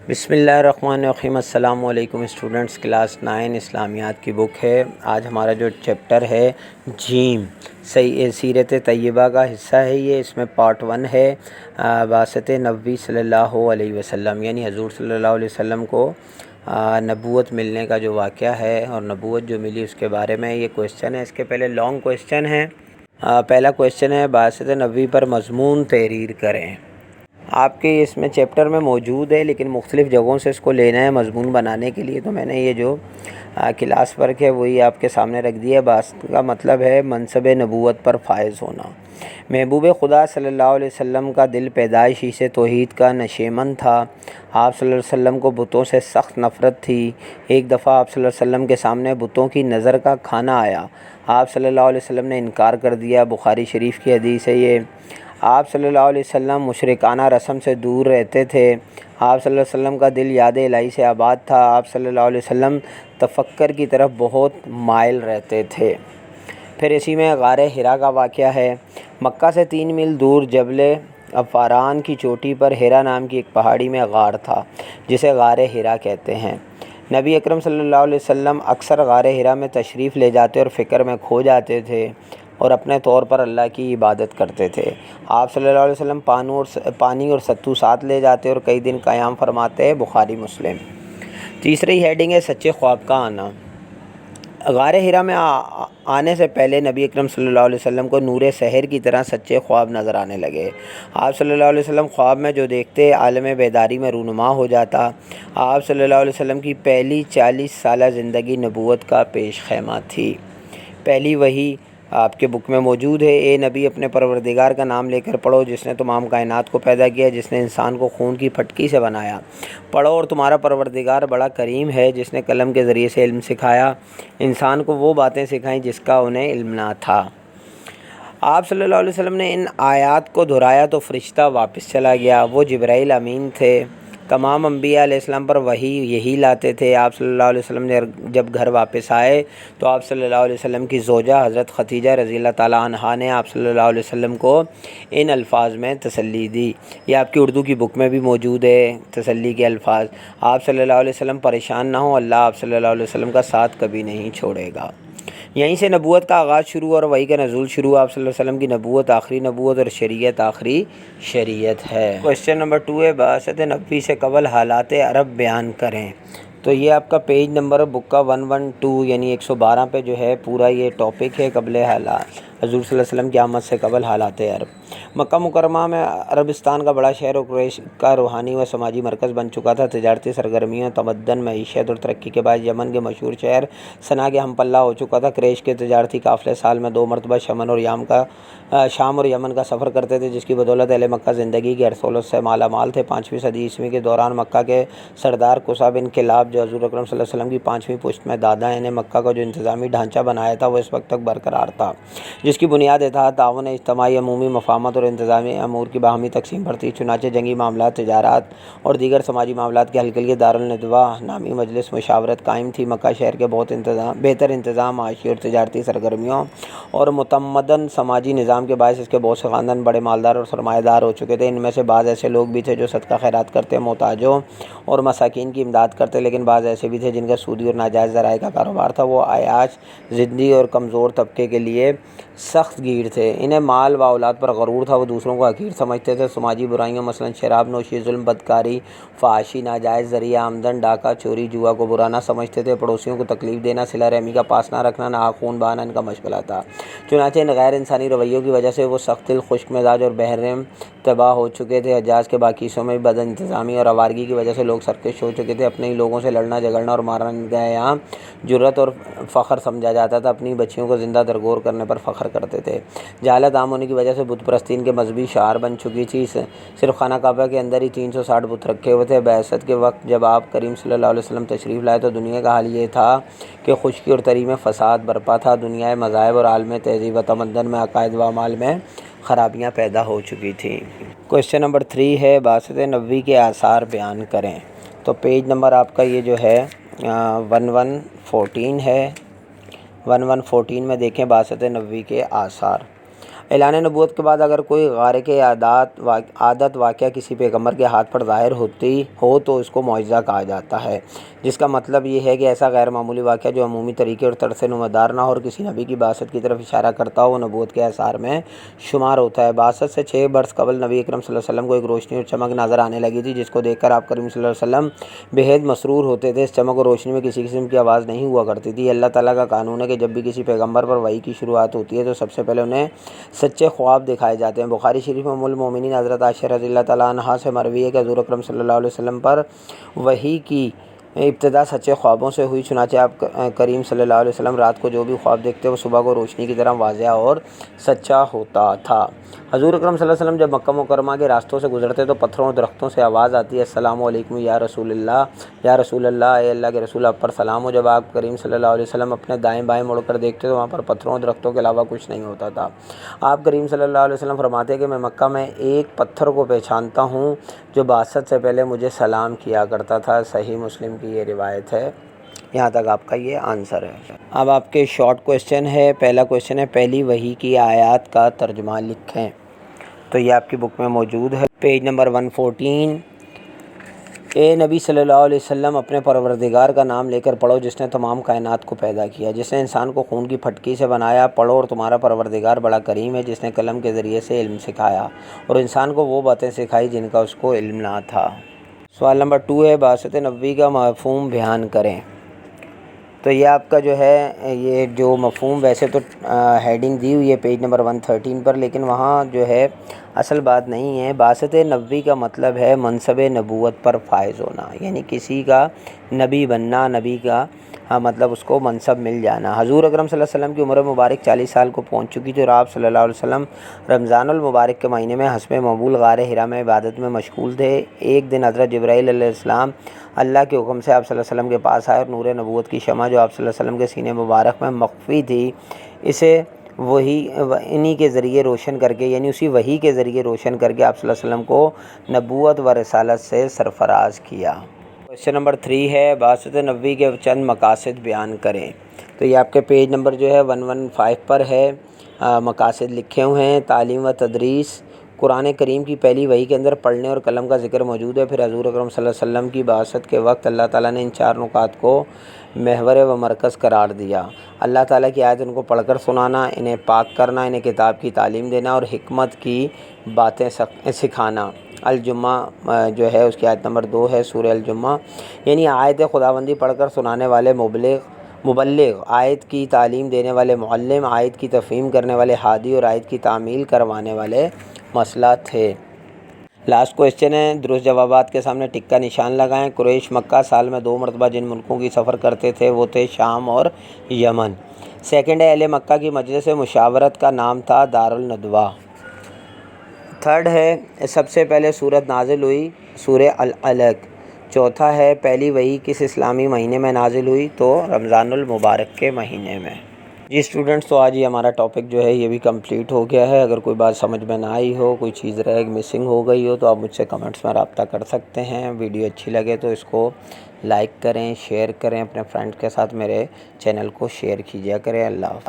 بسم اللہ الرحمن الرحیم۔ السلام علیکم اسٹوڈنٹس، کلاس 9 اسلامیات کی بک ہے۔ آج ہمارا جو چیپٹر ہے جیم سیرت طیبہ کا حصہ ہے، یہ اس میں پارٹ 1 ہے۔ بعثت نبوی صلی اللہ علیہ وسلم، یعنی حضور صلی اللہ علیہ وسلم کو نبوت ملنے کا جو واقعہ ہے اور نبوت جو ملی اس کے بارے میں یہ کویسچن ہے۔ اس کے پہلے لانگ کویسچن ہے۔ پہلا کویسچن ہے، بعثت نبوی پر مضمون تحریر کریں۔ آپ کے اس میں چیپٹر میں موجود ہے، لیکن مختلف جگہوں سے اس کو لینا ہے مضمون بنانے کے لیے، تو میں نے یہ جو کلاس ورک ہے وہی آپ کے سامنے رکھ دیا ہے۔ بعثت کا مطلب ہے منصب نبوت پر فائز ہونا۔ محبوب خدا صلی اللہ علیہ وسلم کا دل پیدائش ہی سے توحید کا نشیمن تھا۔ آپ صلی اللہ علیہ وسلم کو بتوں سے سخت نفرت تھی۔ ایک دفعہ آپ صلی اللہ علیہ وسلم کے سامنے بتوں کی نظر کا کھانا آیا، آپ صلی اللہ علیہ وسلم نے انکار کر دیا۔ بخاری شریف کی حدیث ہے یہ۔ آپ صلی اللہ علیہ وسلم مشرکانہ رسم سے دور رہتے تھے۔ آپ صلی اللہ علیہ وسلم کا دل یاد الہی سے آباد تھا۔ آپ صلی اللہ علیہ وسلم تفکر کی طرف بہت مائل رہتے تھے۔ پھر اسی میں غار حرا کا واقعہ ہے۔ مکہ سے 3 میل دور جبل عفاران کی چوٹی پر حرا نام کی ایک پہاڑی میں غار تھا، جسے غار حرا کہتے ہیں۔ نبی اکرم صلی اللہ علیہ وسلم اکثر غار حرا میں تشریف لے جاتے اور فکر میں کھو جاتے تھے اور اپنے طور پر اللہ کی عبادت کرتے تھے۔ آپ صلی اللہ علیہ وسلم پانی اور ستو ساتھ لے جاتے اور کئی دن قیام فرماتے ہیں۔ بخاری مسلم۔ تیسری ہیڈنگ ہے سچے خواب کا آنا۔ غار حرا میں آنے سے پہلے نبی اکرم صلی اللہ علیہ وسلم کو نور سحر کی طرح سچے خواب نظر آنے لگے۔ آپ صلی اللہ علیہ وسلم خواب میں جو دیکھتے عالم بیداری میں رونما ہو جاتا۔ آپ صلی اللہ علیہ وسلم کی پہلی 40 سالہ زندگی نبوت کا پیش خیمہ تھی۔ پہلی وحی آپ کے بک میں موجود ہے۔ اے نبی، اپنے پروردگار کا نام لے کر پڑھو، جس نے تمام کائنات کو پیدا کیا، جس نے انسان کو خون کی پھٹکی سے بنایا۔ پڑھو، اور تمہارا پروردگار بڑا کریم ہے، جس نے قلم کے ذریعے سے علم سکھایا، انسان کو وہ باتیں سکھائیں جس کا انہیں علم نہ تھا۔ آپ صلی اللہ علیہ وسلم نے ان آیات کو دہرایا تو فرشتہ واپس چلا گیا۔ وہ جبرائیل امین تھے۔ تمام انبیاء علیہ السلام پر وحی یہی لاتے تھے۔ آپ صلی اللہ علیہ وسلم نے جب گھر واپس آئے تو آپ صلی اللہ علیہ وسلم کی زوجہ حضرت خدیجہ رضی اللہ تعالیٰ عنہا نے آپ صلی اللہ علیہ وسلم کو ان الفاظ میں تسلی دی۔ یہ آپ کی اردو کی بک میں بھی موجود ہے، تسلی کے الفاظ۔ آپ صلی اللہ علیہ وسلم پریشان نہ ہوں، اللہ آپ صلی اللہ علیہ وسلم کا ساتھ کبھی نہیں چھوڑے گا۔ یہیں سے نبوت کا آغاز شروع اور وحی کا نزول شروع۔ آپ صلی اللہ علیہ وسلم کی نبوت آخری نبوت اور شریعت آخری شریعت ہے۔ کویسچن نمبر 2 ہے، بعثت نبوی سے قبل حالات عرب بیان کریں۔ تو یہ آپ کا پیج نمبر بک کا 112 یعنی 112 پہ جو ہے پورا یہ ٹاپک ہے، قبل حالات حضور صلی اللہ علیہ وسلم کی آمد سے قبل حالات عرب۔ مکہ مکرمہ میں عربستان کا بڑا شہر اور قریش کا روحانی و سماجی مرکز بن چکا تھا۔ تجارتی سرگرمیوں، تمدن، معیشت اور ترقی کے بعد یمن کے مشہور شہر صنعا کے ہم پلہ ہو چکا تھا۔ قریش کے تجارتی قافلے سال میں 2 مرتبہ شام اور یمن کا سفر کرتے تھے، جس کی بدولت اہل مکہ زندگی کی ہر سہولت سے مالا مال تھے۔ 5ویں صدی عیسوی کے دوران مکہ کے سردار قصہ بن کلاب، جو حضور اکرم صلی اللہ علیہ وسلم کی 5ویں پشت میں دادا ہیں، نے مکہ کا جو انتظامی ڈھانچہ بنایا تھا وہ اس وقت تک برقرار تھا، جس کی بنیاد اتحاد، تعاون اجتماعی، عمومی مفاہمت اور انتظامی امور کی باہمی تقسیم پر تھی۔ چنانچہ جنگی معاملات، تجارت اور دیگر سماجی معاملات کے حل کے لیے دارالندوہ نامی مجلس مشاورت قائم تھی۔ مکہ شہر کے بہتر انتظام، معاشی اور تجارتی سرگرمیوں اور متمدن سماجی نظام کے باعث اس کے بہت سے خاندان بڑے مالدار اور سرمایہ دار ہو چکے تھے۔ ان میں سے بعض ایسے لوگ بھی تھے جو صدقہ خیرات کرتے، محتاجوں اور مساکین کی امداد کرتے، لیکن بعض ایسے بھی تھے جن کا سودی اور ناجائز ذرائع کا کاروبار تھا۔ وہ عیاش ضدی اور کمزور طبقے کے لیے سخت گیر تھے۔ انہیں مال و اولاد پر غرور تھا۔ وہ دوسروں کو حقیر سمجھتے تھے۔ سماجی برائیوں مثلاً شراب نوشی، ظلم، بدکاری، فحاشی، ناجائز ذریعہ آمدن، ڈاکہ، چوری، جوا کو برا نہ سمجھتے تھے۔ پڑوسیوں کو تکلیف دینا، صلہ رحمی کا پاس نہ رکھنا، ناحق خون بہانا ان کا مشغلہ تھا۔ چنانچہ ان غیر انسانی رویوں کی وجہ سے وہ سخت دل، خشک مزاج اور بحرم طبع ہو چکے تھے۔ حجاز کے باقی حصوں میں بد انتظامی اور آوارگی کی وجہ سے لوگ سرکش ہو چکے تھے۔ اپنے ہی لوگوں سے لڑنا جھگڑنا اور مارنا ان کے یہاں جرأت اور فخر سمجھا جاتا تھا۔ اپنی بچیوں کو زندہ درگور کرنے پر فخر کرتے تھے۔ جہالت عام ہونے کی وجہ سے بت پرستی ان کے مذہبی شعار بن چکی تھی۔ صرف خانہ کعبہ کے اندر ہی 360 بت رکھے ہوئے تھے۔ بعثت کے وقت جب آپ کریم صلی اللہ علیہ وسلم تشریف لائے تو دنیا کا حال یہ تھا کہ خشکی اور تری میں فساد برپا تھا۔ دنیا مذاہب اور عالم تہذیب و تمدن میں عقائد و اعمال میں خرابیاں پیدا ہو چکی تھیں۔ کویسچن نمبر 3 ہے، بعثت نبوی کے آثار بیان کریں۔ تو پیج نمبر آپ کا یہ جو ہے 1114 ہے۔ 1114 میں دیکھیں بعثت نبوی کے آثار۔ اعلان نبوت کے بعد اگر کوئی غارے کے عادت واقعہ کسی پیغمبر کے ہاتھ پر ظاہر ہوتی ہو تو اس کو معجزہ کہا جاتا ہے، جس کا مطلب یہ ہے کہ ایسا غیر معمولی واقعہ جو عمومی طریقے اور طرز نمودار نہ ہو اور کسی نبی کی بعثت کی طرف اشارہ کرتا ہو وہ نبوت کے آثار میں شمار ہوتا ہے۔ بعثت سے 6 برس قبل نبی اکرم صلی اللہ علیہ وسلم کو ایک روشنی اور چمک نظر آنے لگی تھی، جس کو دیکھ کر آپ کریم صلی اللہ علیہ وسلم بےحد مسرور ہوتے تھے۔ اس چمک اور روشنی میں کسی قسم کی آواز نہیں ہوا کرتی تھی۔ اللہ تعالیٰ کا قانون ہے کہ جب بھی کسی پیغمبر پر وحی کی شروعات ہوتی ہے تو سب سے پہلے انہیں سچے خواب دکھائے جاتے ہیں۔ بخاری شریف میں ام المومنین حضرت عائشہ رضی اللہ تعالیٰ عنہا سے مروی ہے کہ حضور اکرم صلی اللہ علیہ وسلم پر وحی کی ابتدا سچے خوابوں سے ہوئی، چنانچہ آپ کریم صلی اللہ علیہ وسلم رات کو جو بھی خواب دیکھتے وہ صبح کو روشنی کی طرح واضح اور سچا ہوتا تھا۔ حضور اکرم صلی اللہ علیہ وسلم جب مکہ مکرمہ کے راستوں سے گزرتے تو پتھروں اور درختوں سے آواز آتی ہے، السلام علیکم یا رسول اللہ، یا رسول اللہ، اے اللہ کے رسول آپ پر سلام ہو۔ جب آپ کریم صلی اللہ علیہ وسلم اپنے دائیں بائیں مڑ کر دیکھتے تو وہاں پر پتھروں اور درختوں کے علاوہ کچھ نہیں ہوتا تھا۔ آپ کریم صلی اللہ علیہ وسلم فرماتے ہیں کہ میں مکہ میں ایک پتھر کو پہچانتا ہوں جو بعثت سے پہلے مجھے سلام کیا کرتا تھا۔ صحیح مسلم کی یہ روایت ہے۔ یہاں تک آپ کا یہ آنسر ہے۔ اب آپ کے شارٹ کویشچن ہے۔ پہلا کویشچن ہے پہلی وحی کی آیات کا ترجمہ لکھیں، تو یہ آپ کی بک میں موجود ہے، پیج نمبر 114۔ اے نبی صلی اللہ علیہ وسلم اپنے پروردگار کا نام لے کر پڑھو جس نے تمام کائنات کو پیدا کیا، جس نے انسان کو خون کی پھٹکی سے بنایا۔ پڑھو اور تمہارا پروردگار بڑا کریم ہے جس نے قلم کے ذریعے سے علم سکھایا اور انسان کو وہ باتیں سکھائی جن کا اس کو علم نہ تھا۔ سوال نمبر 2 ہے بعثت نبوی کا مفہوم بیان کریں، تو یہ آپ کا جو ہے یہ جو مفہوم ویسے تو ہیڈنگ دی ہوئی ہے پیج نمبر 113 پر، لیکن وہاں جو ہے اصل بات نہیں ہے۔ بعثت نبوی کا مطلب ہے منصب نبوت پر فائز ہونا، یعنی کسی کا نبی بننا، نبی کا مطلب اس کو منصب مل جانا۔ حضور اکرم صلی اللہ علیہ وسلم کی عمر مبارک 40 سال کو پہنچ چکی تھی اور آپ صلی اللہ علیہ وسلم رمضان المبارک کے مہینے میں حسب معمول غار حرا میں عبادت میں مشغول تھے۔ ایک دن حضرت جبرائیل علیہ السلام اللہ کے حکم سے آپ صلی اللہ علیہ وسلم کے پاس آئے اور نور نبوت کی شمع جو آپ صلی اللہ علیہ وسلم کے سینے مبارک میں مخفی تھی اسے انہی کے ذریعے روشن کر کے، یعنی اسی وحی کے ذریعے روشن کر کے آپ صلی اللہ علیہ وسلم کو نبوت و رسالت سے سرفراز کیا۔ کویشچن نمبر 3 ہے بعثت نبوی کے چند مقاصد بیان کریں، تو یہ آپ کے پیج نمبر جو ہے 115 پر ہے۔ مقاصد لکھے ہوئے ہیں، تعلیم و تدریس، قرآن کریم کی پہلی وحی کے اندر پڑھنے اور قلم کا ذکر موجود ہے۔ پھر حضور اکرم صلی اللہ علیہ وسلم کی بعثت کے وقت اللہ تعالیٰ نے ان 4 نکات کو محور و مرکز قرار دیا۔ اللہ تعالیٰ کی آیت ان کو پڑھ کر سنانا، انہیں پاک کرنا، انہیں کتاب کی تعلیم دینا اور حکمت کی باتیں سکھانا۔ الجمعہ جو ہے اس کی آیت نمبر 2 ہے سورہ الجمعہ، یعنی آیت خداوندی پڑھ کر سنانے والے مبلغ، آیت کی تعلیم دینے والے معلم، آیت کی تفہیم کرنے والے ہادی اور آیت کی تعمیل کروانے والے مسئلہ تھے۔ لاسٹ کویشچن ہے، درست جوابات کے سامنے ٹک کا نشان لگائیں۔ قریش مکہ سال میں 2 مرتبہ جن ملکوں کی سفر کرتے تھے وہ تھے شام اور یمن۔ سیکنڈ ہے اہل مکہ کی مجلس مشاورت کا نام تھا دارالندوہ۔ تھرڈ ہے سب سے پہلے سورت نازل ہوئی سورہ العلق۔ چوتھا ہے پہلی وحی کس اسلامی مہینے میں نازل ہوئی، تو رمضان المبارک کے مہینے میں۔ جی اسٹوڈنٹس، تو آج یہ ہمارا ٹاپک جو ہے یہ بھی کمپلیٹ ہو گیا ہے۔ اگر کوئی بات سمجھ میں نہ آئی ہو، کوئی چیز مسنگ ہو گئی ہو تو آپ مجھ سے کمنٹس میں رابطہ کر سکتے ہیں۔ ویڈیو اچھی لگے تو اس کو لائک کریں، شیئر کریں، اپنے فرینڈ کے ساتھ میرے چینل کو شیئر کیجیا کریں۔ اللہ حافظ۔